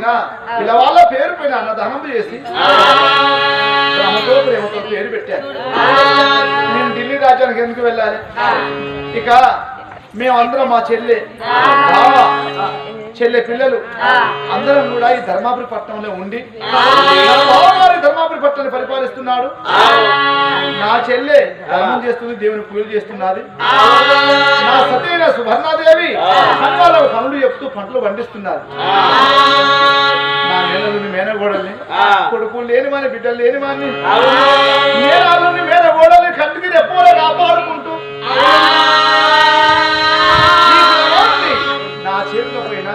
అయినా పిల్లవాళ్ళ పేరు పైన అన్నదానం చేసి ప్రేమతో పేరు పెట్టాను. నేను ఢిల్లీ రాజ్యానికి ఎందుకు వెళ్ళాలి? ఇక మేమందరం మా చెల్లె పిల్లలు అందరం కూడా ఈ ధర్మాపురి పట్టణంలో ఉండి ధర్మాపురి పట్టణాన్ని పరిపాలిస్తున్నాడు. నా చెల్లె ధర్మం చేస్తుంది, దేవుని పూజలు చేస్తున్నది. నా సతైన సువర్ణాదేవి పనులు చెప్తూ పంటలు పండిస్తున్నారు. నా మేనల్ని మేనగోడల్ని కొడుకులు లేని వాని బిడ్డలు లేని వాడిని మేనాలని మేనగోడల్ని కంటికి రెప్పలే కాపాడుకుంటూ నా చేతిలో పోయినా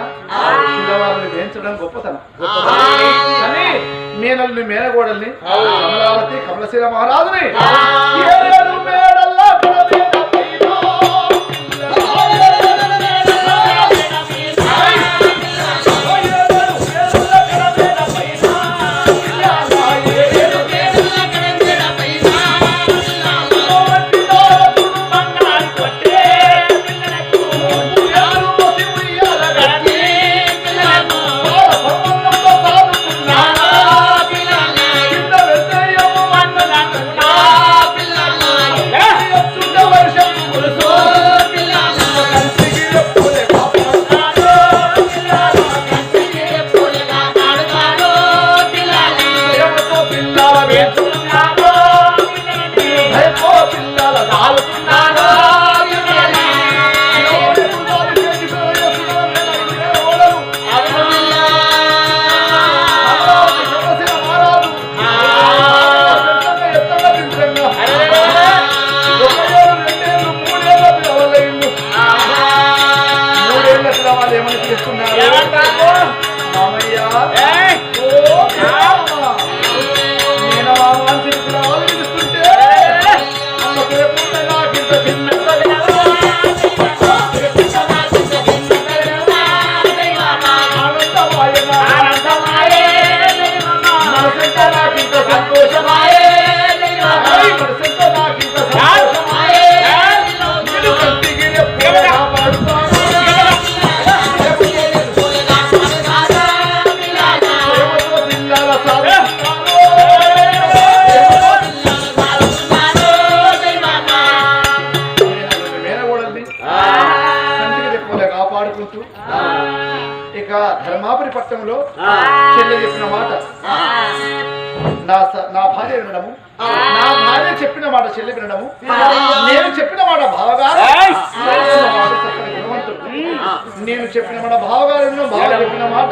పిల్లవాళ్ళని వేయించడం గొప్పతనం. కానీ మేనల్ని మేనగోడల్ని కమలావతి కమలశీల మహారాజుని ఇక ధర్మాపురి పట్టణంలో చెల్లె చెప్పిన మాట నా భార్య వినడము, నా భార్య చెప్పిన మాట చెల్లె వినడము, నేను చెప్పిన మాట బావగారు నేను చెప్పిన మాట బావగారు బావ చెప్పిన మాట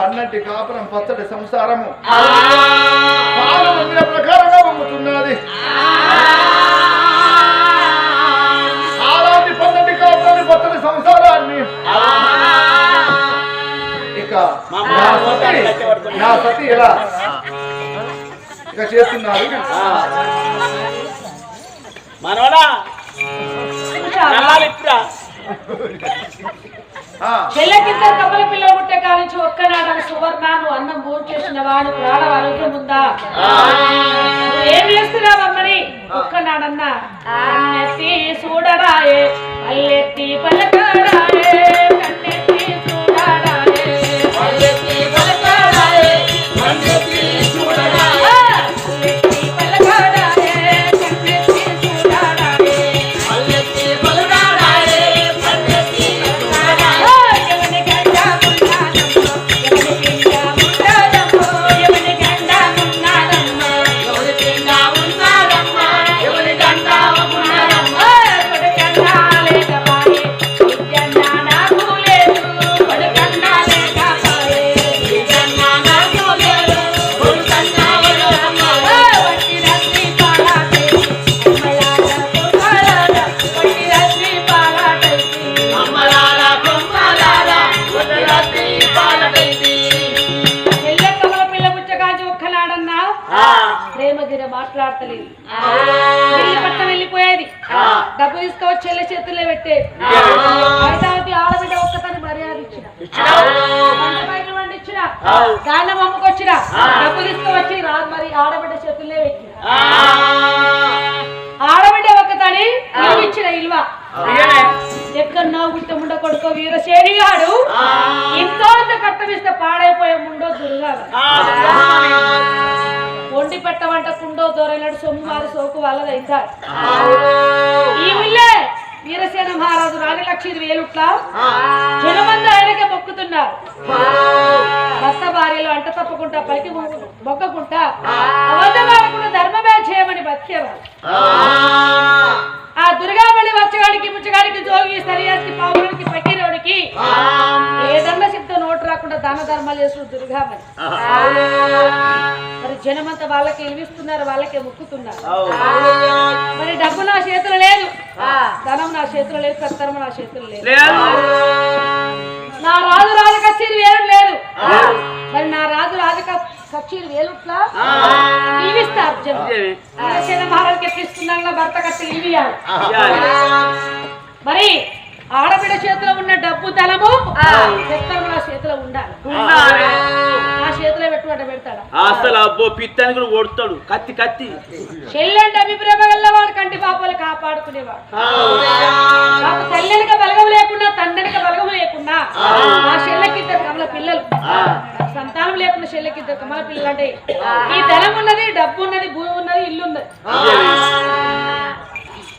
అన్నటి కాపురం పచ్చడి సంసారము ప్రకారంగా పొందుతున్నది. అలాంటి పన్నటి కాపురాన్ని పచ్చడి సంసారాన్ని ఇక నా సతి ఎలా ఇక చేస్తున్నారు. మనోడా చెల్లకింద కమల పిల్లలు పుట్టే కానించి ఒక్కనాడు సువర్ణాను అన్నం భోజనం చేసిన వాడు ప్రాణ ఆరోగ్యం ఉందా? ఏం చేస్తున్నావమ్మని ఒక్కనాడన్నా కన్నెత్తి చూడడాయే పల్లెత్తి పలకడాయే కన్నెత్తి చూడడాయే పల్లెత్తి పలకడాయే కన్నెత్తి చూడడాయే పల్లెత్తి పలకడాయే కన్నెత్తి చూడడాయే పల్లెత్తి పలకడాయే కన్నెత్తి ఎవని గండా మున్నాడమ్మో ఎవని గండా మున్నాడమ్మో ఎవని గండా మున్నాడమ్మో ఎవని గండా మున్నాడమ్మో ఎవని గండా లేకపాయే విద్యన్నా నాకు లేదు వడి గండా లేకపాయే విద్యన్నా నాకు లేదు వడి గండా లేకపాయే వట్టి రత్రి పాలాటే అమ్మలాల కొమ్మలాల వట్టి రత్రి పాలాటే అమ్మలాల కొమ్మలాల వట్టి రత్రి పాలాటే చెల్ల కమల పిల్ల ముచ్చగాజు ఒక్కనాడన్నా ప్రేమగిర మాట్లాడతలేదు. పట్టం వెళ్ళిపోయేది, డబ్బు తీసుకొచ్చి చెల్లె చేతుల్లో పెట్టేది. అయితే ఆడబిడ్డ ఒక్కతని మర్యాద ఇచ్చిన బయట వండిచ్చిన దాన్ని అమ్ముకొచ్చిన డబ్బు తీసుకువచ్చి మరి ఆడబిడ్డ చేతుల్లో పెట్టిన ఆడబిడ్డ ఒక్కతని ఇచ్చిన ఇల్వ ఎక్కడన్నా గుట్ట ముండ కొడుకో వీరసేని గాడు కట్టం ఇస్తే పాడైపోయే ముండో దుర్గా వండి పెట్టమంట కుండో దొరలడు సొమ్ము మారి సోకు వాళ్ళది అవుతారు ఈ ఊళ్ళే వీరసేన మహారాజు రాజలక్ష్మి వేలుట్ల జనమంది ఆయనకే మొక్కుతున్నారు భర్త భార్యలు అంట తప్పకుండా పలికి మొక్కకుండా అబద్ధమాడకుండా ధర్మమే చేయమని బతికేవారు ఆ దుర్గామణి వచ్చగాడికి ముచ్చగాడికి జోగి సరియాకి పావులకి పకీరోడికి ఏదన్నా చెప్తే నోటు రాకుండా దాన ధర్మాలు చేసిన దుర్గామణి మరి జనమంతా వాళ్ళకి ఇవిస్తున్నారు వాళ్ళకే మొక్కుతున్నారు మరి డబ్బు నా చేతులు లేదు ధనం నా చేతులు లేదు పెత్తనం నా చేతులు లేదు నా రాజు రాజ కచేరి వేరు లేదు మరి నా రాజు రాజ కచేరి వేలుట్లా ఇవిస్తారు జనం మహారాజుకి ఎక్కిస్తున్నా భర్త కట్టి ఇవియాలి మరి ఆడబిడ్డ చేతిలో ఉన్న డబ్బు ధనము పెత్తనం నా చేతిలో ఉండాలి నా చేతిలో పెట్టుబడి పెడతాడు అసలు అబ్బో పిత్తానికి కూడా కొడతాడు కత్తి కత్తి చెల్లెంటే అభిప్రేమ గల్లవాడు కంటి పాపలు కాపాడుకునేవాడు నాకు తల్లినిక బలగం లేకుండా తండ్రినిక బలగం లేకుండా ఆ చెల్లెకిద్దరు కమల పిల్లలు సంతానం లేకుండా చెల్లెకిద్దరు కమల పిల్లలు అంటే ఈ ధనం ఉన్నది డబ్బు ఉన్నది భూమి ఉన్నది ఇల్లు ఉన్నది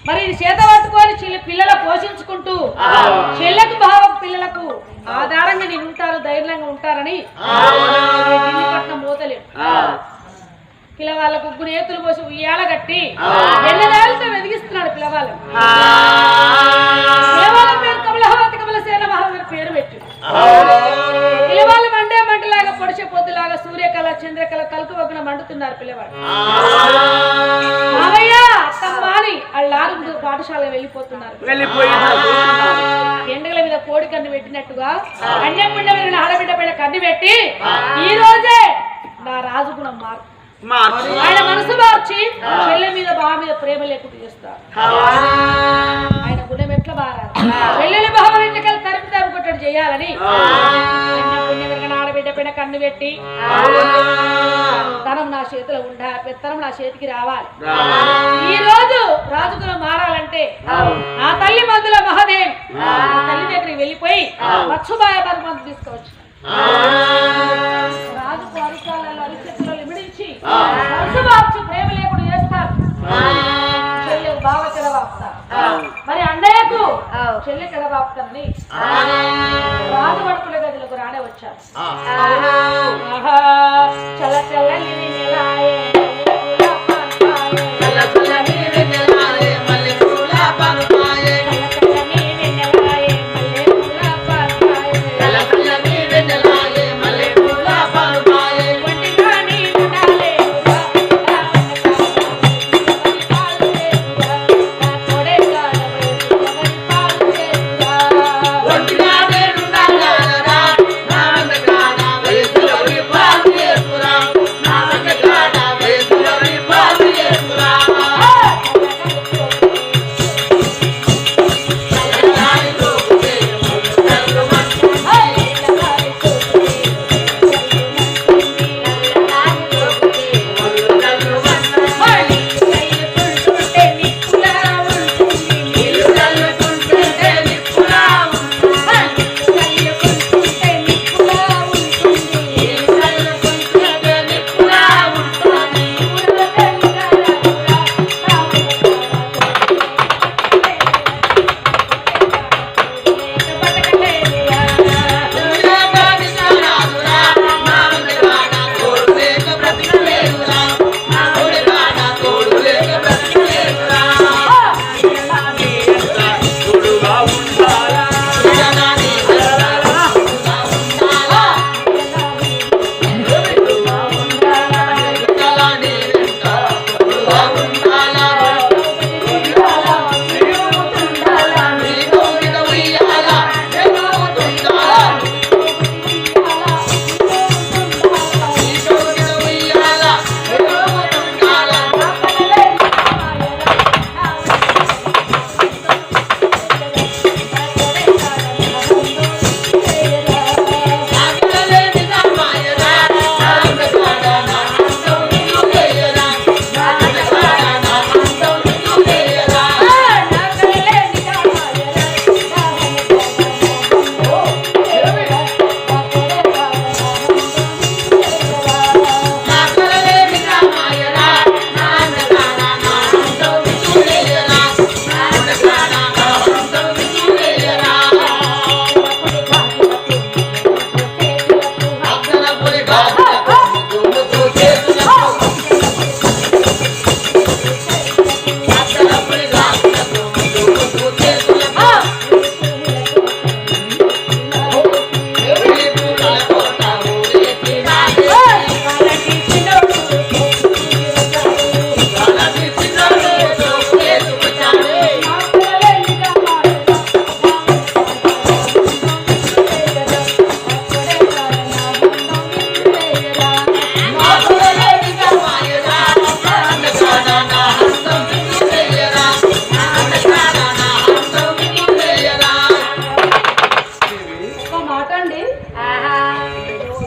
మరి ఇది చేత పట్టుకొని పిల్లలు పోషించుకుంటూ చెల్లెకు భావ పిల్లలకు ఆధారంగా నేను ఉంటారు ధైర్యంగా ఉంటారని పట్నం పోతలేదు పిల్లవాళ్ళకు గునేతులు పోసి ఉయ్యాల కట్టి ఎన్నదాలతో వెదిగిస్తున్నాడు పిల్లవాళ్ళకు పిల్లవాళ్ళ పేరు కమలహావతి కమలసేన మహారాజు పేరు పెట్టి పిల్లవాళ్ళు మండే మంటలాగా పొడిచే పొద్దులాగా సూర్యకళ చంద్రకళ తలుకు వగ్గున మండుతున్నారు పిల్లవాడు మామయ్య అత్తమ్మ అని వాళ్ళ పాఠశాల వెళ్ళిపోతున్నారు ఎండగల మీద కోడి కన్ను పెట్టినట్టుగా అన్యం పిండ మీద ఆడబిడ్డ పైన కన్ను పెట్టి ఈ రోజే నా రాజుగుణం మార్పు ఆయన మనసు మార్చి చెల్లె మీద బావ మీద ప్రేమ లేకుండా చేస్తారు ఆయన గుణం ఎట్లా మారాలి చెల్లెలి భావం ఇంటికెళ్ళి తరిమి కొట్టడు చేయాలని ఆడబిడ్డ పైన కన్ను పెట్టి ధనం నా చేతిలో ఉండ పెత్తనం నా చేతికి రావాలి ఈ రోజు రాజుగుణం మారాలంటే నా తల్లి మందుల మహాదేవి తల్లి దగ్గరికి వెళ్ళిపోయి మత్స్సుబాయ మందు తీసుకోవచ్చు రాజు అరికాలలో అరిచెట్టులో ఇమిడించి మనసు మార్చి ప్రేమ లేకుండా చేస్తారు చెల్లె బావ చెడబాపుతారు మరి అన్నయ్యకు చెల్లె చెడబాపుతారని రాజు పడుకునే గదిలోకి రానే వచ్చారు చల్ల చల్లని నెలాయే What's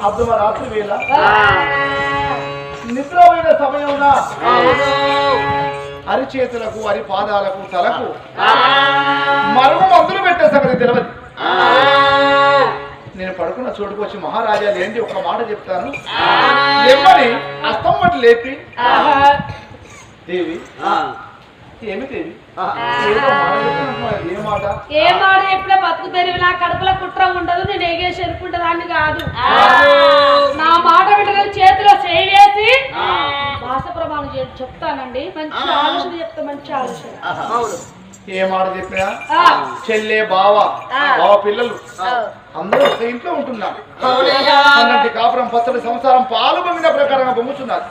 అర్ధరాత్రి వేళ నిద్రపోయిన సమయంలో అరిచేతులకు అరిపాదాలకు తలకు మరుగు మందులు పెట్టే సంగతి తెలియదు. నేను పడుకున్న చోటుకు వచ్చి మహారాజా లేండి ఒక మాట చెప్తాను లేమని అస్తం బట్టి లేపి దేవి ఏమి దేవి ఏ మాట ఎప్పుడే బతుకు తెరివి నా కడుపులో కుట్ర ఉండదు, నేను ఎగేసి ఎరుకుంటదాన్ని కాదు. నా మాట వింటే చేతిలో చేయి వేసి భాష ప్రమాణం చెప్తానండి. మంచి ఆలోచన చెప్తా, మంచి ఆలోచన. ఏ మాట చెప్పినా చెల్లె బావ పిల్లలు అందరూ ఒక ఇంట్లో ఉంటున్నారు. అన్నటి కాపురం పచ్చడి సంసారం పాలు పొంగిన ప్రకారంగా పొంగుతున్నారు.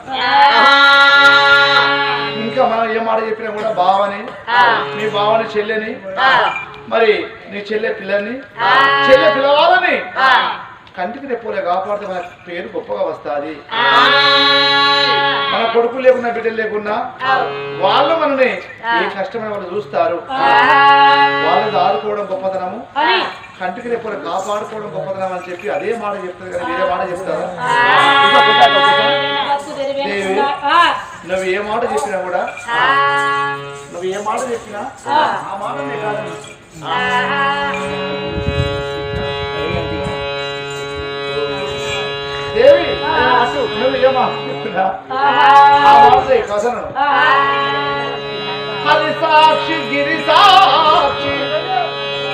ఇంకా మనం ఏ మాట చెప్పినా కూడా బావని, మీ బావని చెల్లెని, మరి నీ చెల్లె పిల్లని, చెల్లె పిల్లవాళ్ళని కంటికి రెప్పోలే కాపాడితే మన పేరు గొప్పగా వస్తుంది. మన కొడుకు లేకున్నా బిడ్డలు లేకున్నా వాళ్ళు మనని ఏ కష్టమైన వాళ్ళు చూస్తారు. వాళ్ళని ఆదుకోవడం గొప్పతనము, కంటికి రెప్పోలే కాపాడుకోవడం గొప్పతనం అని చెప్పి అదే మాట చెప్తారు కానీ వేరే మాట చెప్తారా? నువ్వు ఏ మాట చెప్పినా కూడా నువ్వు ఏ మాట చెప్పినా ఆ మాట కాదు. దేవి నువ్వు ఏ మాట చెప్పినా ఆ మాట కథను హరి సాక్షి గిరి సాక్షి,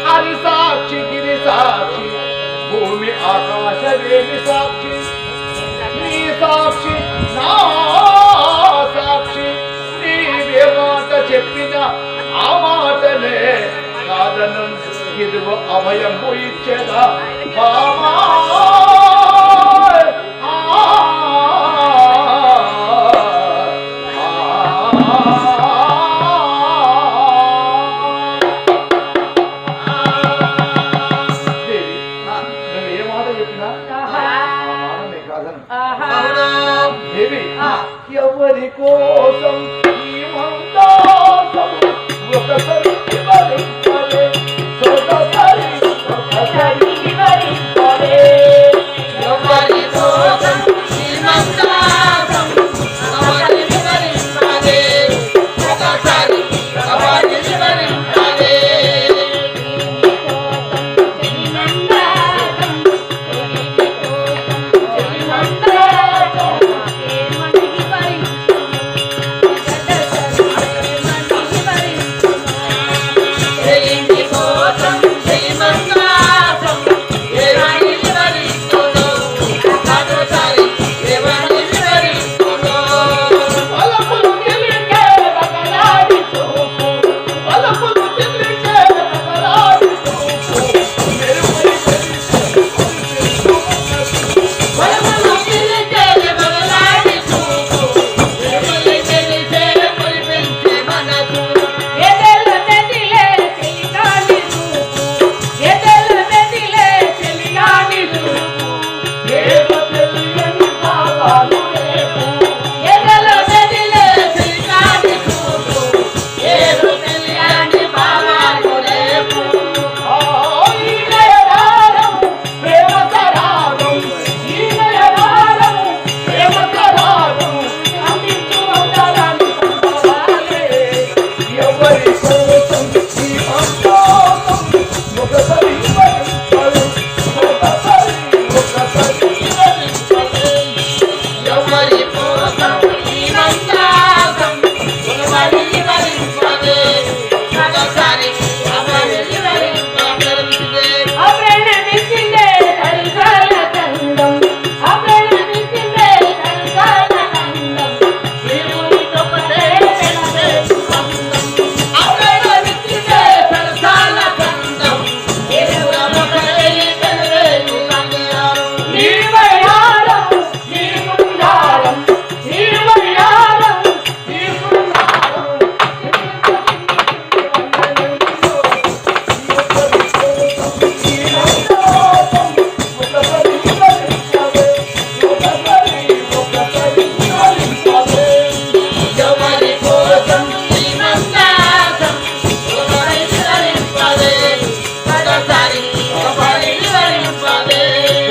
హరి సాక్షి గిరి సాక్షి, భూమి ఆకాశ వేది సాక్షి, నీ సాక్షి నా సాక్షి, నీవే మాట చెప్పిన ఆ మాటనే కాదను ఇదిగో అభయము ఇచ్చేదా బామా. ఎవరి కోసం ఈ మందాసం ఒకసారి వివరింపలే, ఒకసారి వివరింపలే. ఎవరి కోసం ఈ మందాసం ఒకసారి వివరింపలే, ఒకసారి వివరింపలే.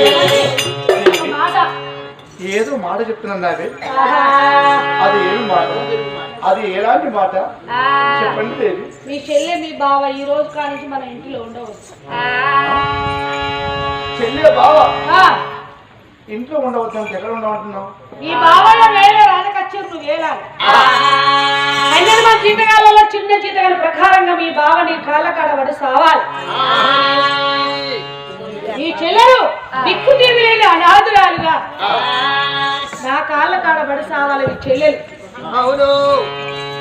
ఒక మాట. ఏదో మాట చెప్తున్నాను నావే, ఆహా. అది ఏమి మాట, అది ఎలాంటి మాట ఆ. చెప్పండి దేవి. మీ చెల్లె మీ బావ ఈ రోజు కానించి మన ఇంటిలో ఉండవచ్చు. చెల్లె బావ ఆ. ఇంట్లో ఉండవద్దు అంటే ఎక్కడ ఉండమంటున్నావు? ఈ బావలో వేరే రాజకచ్చారు నువ్వు వేలాలి. 12 మంది జీతగాళ్ళలో చిన్న జీతగాల ప్రకారంగా మీ బావ నీ కాళ్ళ కాడ పడి సావాలి. ఈ చెల్లెలు దిక్కు తీరు లేని అనాథురాలుగా నా కాళ్ళ కాడ పడి సావాలి. మీ చెల్లెలు అవును.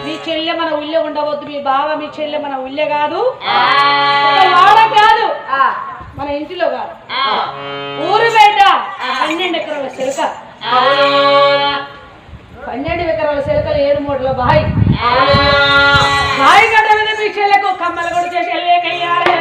మీ చెల్లె మన ఊళ్ళో ఉండవద్దు. మీ బావ మీ చెల్లె మన ఊళ్ళో కాదు, ఒక వాడ కాదు, మన ఇంటిలో కాదు, ఊరు బయట 12 ఎకరాల చిలక. 12 ఎకరాల చిలకలు 7 మూటల బాయి. బాయి గడ్డ మీద మీ చెల్లెకు కమ్మలు కూడా చేసి వెళ్ళేకయ్యారే.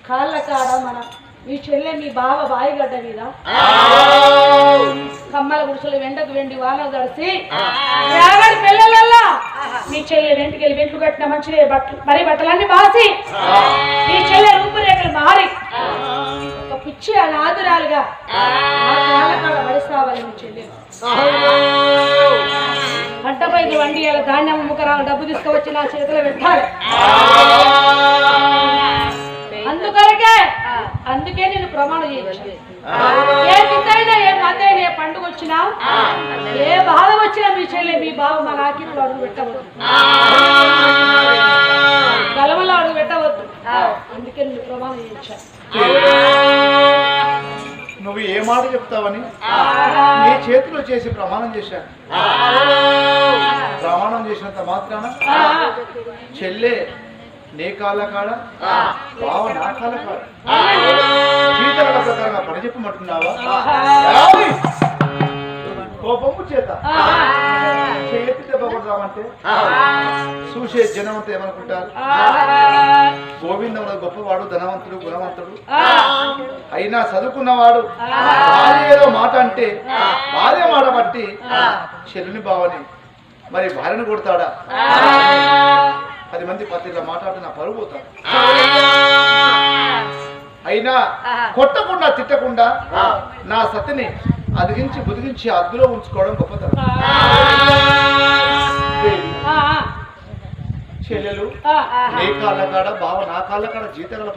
కాళ్ళ కాడ మన మీ చెల్లె మీ బావ బాయిగడ్డ మీద కమ్మల గుడిసెలు వెంటకు వెండి వాన తడిసి యాగడి పిల్లలల్లా మీ చెల్లె వెంటికి వెళ్ళి వెంట్లు కట్టిన మంచి మరి బట్టలన్నీ బాసి మీ చెల్లె రూపురేఖలు మారి ఒక పిచ్చి అనాథురాలుగా కాళ్ళ కాడ పడిస్తావాలి. మీ చెల్లె పంట పైకి వండి అలా ధాన్యం ముఖరాలు డబ్బు తీసుకువచ్చి నా చేతిలో పెట్టాలి. అందుకే నేను ప్రమాణం చేయించాను. ఏ తిద్దైనా ఏ మందైనా ఏ పండుగ వచ్చినా ఏ బాధ వచ్చినా మీ చెల్లె మీ బావ మా నాకిలో అడుగు పెట్టవద్దు, గలమలో అడుగు పెట్టవద్దు. అందుకే నేను ప్రమాణం చేయించాను. నువ్వు ఏ మాట చెప్తావని నీ చేతిలో చేసి ప్రమాణం చేశాను. ప్రమాణం చేసినంత మాత్రాన చెల్లె నీ కాళ్ళ కాడ బావ నా కాళ్ళ కాడ జీతాల ప్రకారంగా పనిచెప్పమంటున్నావా? కోపము చేత చేతి దెబ్బ కొడదామంటే చూసే జనం అంతా ఏమనుకుంటారు? గోవిందముడు గొప్పవాడు, ధనవంతుడు, గుణవంతుడు, అయినా చదువుకున్నవాడు. భార్య ఏదో మాట అంటే భార్య మాట బట్టి చెల్లిని బావని మరి భార్యను కొడతాడా? 10 మంది పత్రికలో మాట్లాడితే నా పరుగు పోతాడు. అయినా కొట్టకుండా తిట్టకుండా నా సతిని అదిగించి బుదిగించి అద్దులో ఉంచుకోవడం గొప్పతనం. చెల్లెలు నీ కాళ్ళ కాడ బావ నా కాళ్ళ కాడ జీతగల